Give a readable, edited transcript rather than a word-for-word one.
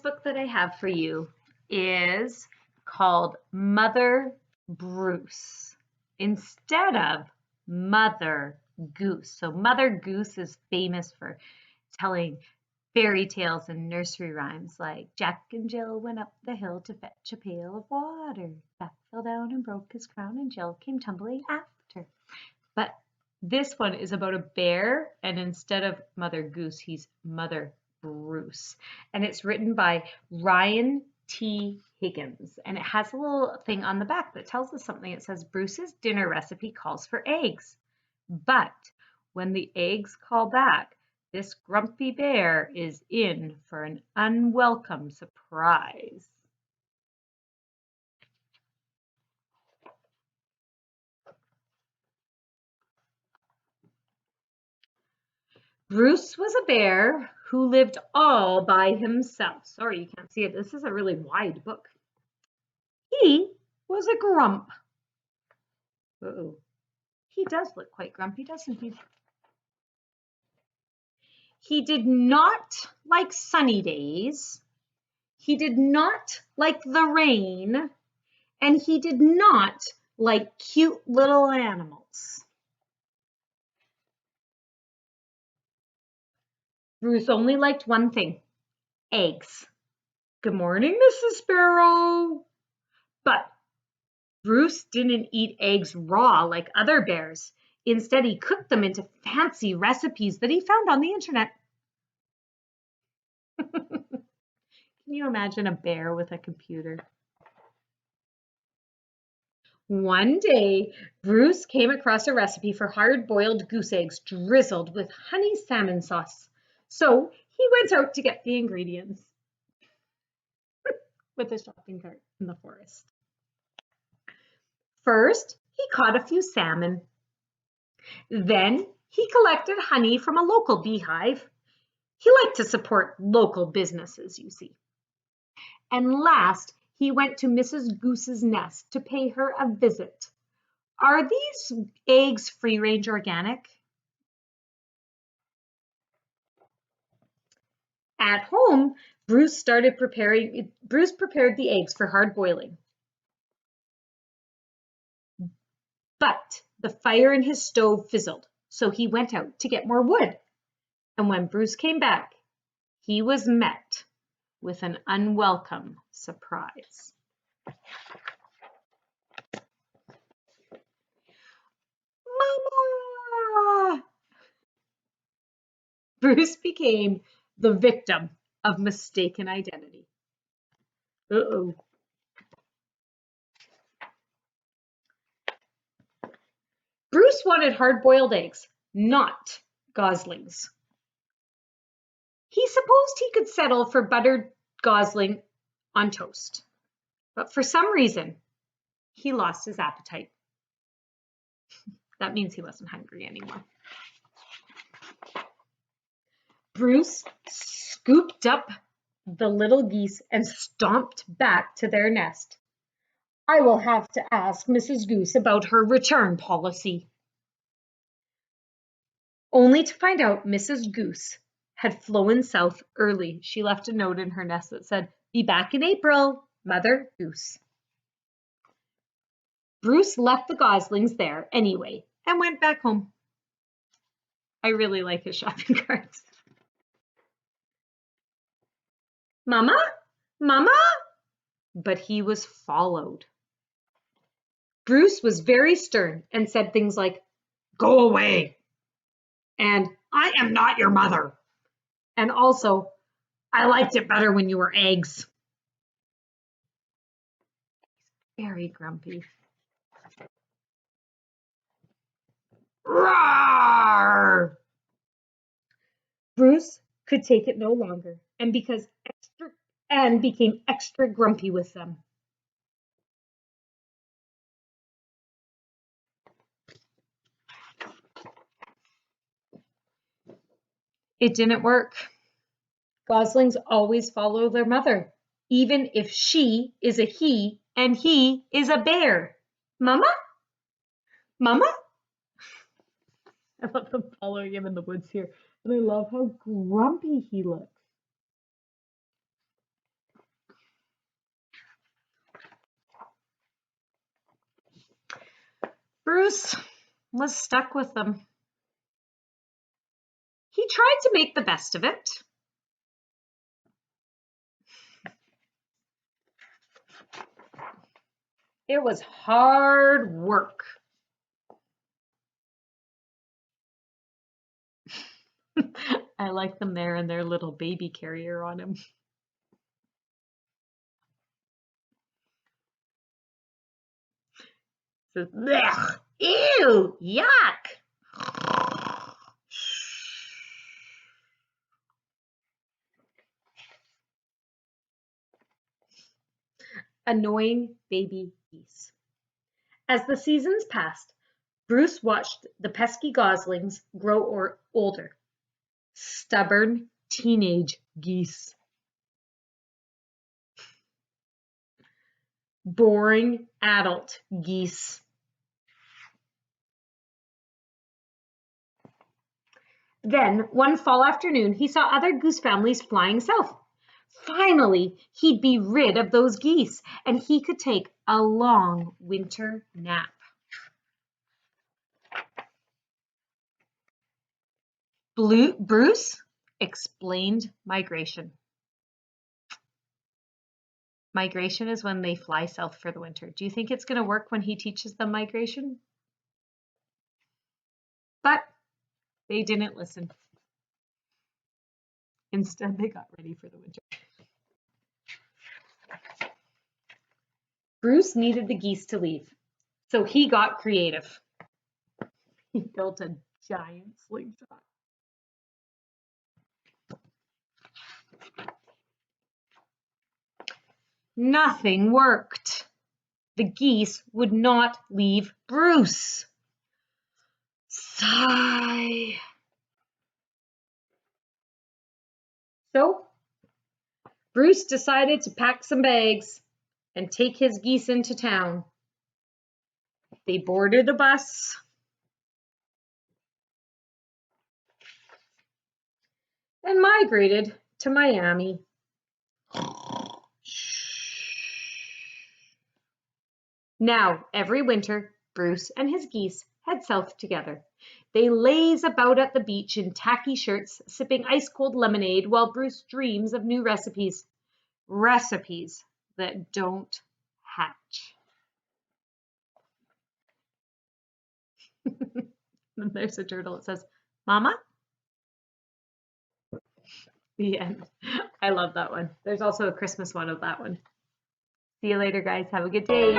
book that I have for you is called Mother Bruce instead of Mother Goose. So Mother Goose is famous for telling fairy tales and nursery rhymes like Jack and Jill went up the hill to fetch a pail of water. Jack fell down and broke his crown and Jill came tumbling after. But this one is about a bear, and instead of Mother Goose, he's Mother Bruce. And it's written by Ryan T. Higgins. And it has a little thing on the back that tells us something. It says Bruce's dinner recipe calls for eggs. But when the eggs call back, this grumpy bear is in for an unwelcome surprise. Bruce was a bear who lived all by himself. Sorry, you can't see it. This is a really wide book. He was a grump. Uh-oh. He does look quite grumpy, doesn't he? He did not like sunny days. He did not like the rain. And he did not like cute little animals. Bruce only liked one thing, eggs. Good morning, Mrs. Sparrow. But Bruce didn't eat eggs raw like other bears. Instead, he cooked them into fancy recipes that he found on the internet. Can you imagine a bear with a computer? One day, Bruce came across a recipe for hard-boiled goose eggs drizzled with honey salmon sauce. So he went out to get the ingredients with a shopping cart in the forest. First, he caught a few salmon. Then he collected honey from a local beehive. He liked to support local businesses, you see. And last, he went to Mrs. Goose's nest to pay her a visit. Are these eggs free-range organic? At home, Bruce prepared the eggs for hard boiling. But the fire in his stove fizzled, so he went out to get more wood. And when Bruce came back, he was met with an unwelcome surprise. Mama! Bruce became the victim of mistaken identity. Uh-oh. Bruce wanted hard-boiled eggs, not goslings. He supposed he could settle for buttered gosling on toast. But for some reason, he lost his appetite. That means he wasn't hungry anymore. Bruce scooped up the little geese and stomped back to their nest. I will have to ask Mrs. Goose about her return policy. Only to find out Mrs. Goose had flown south early. She left a note in her nest that said, "Be back in April, Mother Goose." Bruce left the goslings there anyway and went back home. I really like his shopping carts. Mama? Mama? But he was followed. Bruce was very stern and said things like, "Go away," and "I am not your mother," and also, "I liked it better when you were eggs." Very grumpy. Roar! Bruce could take it no longer and became extra grumpy with them. It didn't work. Goslings always follow their mother, even if she is a he and he is a bear. Mama? Mama? I love them following him in the woods here. And I love how grumpy he looks. Bruce was stuck with them. He tried to make the best of it. It was hard work. I like them there and their little baby carrier on him. Says, blech, ew, yuck. Annoying baby geese. As the seasons passed, Bruce watched the pesky goslings grow older. Stubborn teenage geese. Boring adult geese. Then, one fall afternoon, he saw other goose families flying south. Finally, he'd be rid of those geese, and he could take a long winter nap. Bruce explained migration. Migration is when they fly south for the winter. Do you think it's going to work when he teaches them migration? But they didn't listen. Instead, they got ready for the winter. Bruce needed the geese to leave, so he got creative. He built a giant slingshot. Nothing worked. The geese would not leave Bruce. Sigh. So, Bruce decided to pack some bags and take his geese into town. They boarded a bus and migrated to Miami. Now, every winter, Bruce and his geese head south together. They laze about at the beach in tacky shirts, sipping ice-cold lemonade while Bruce dreams of new recipes. Recipes that don't hatch. And there's a turtle that says, Mama? The end. I love that one. There's also a Christmas one of that one. See you later, guys. Have a good day.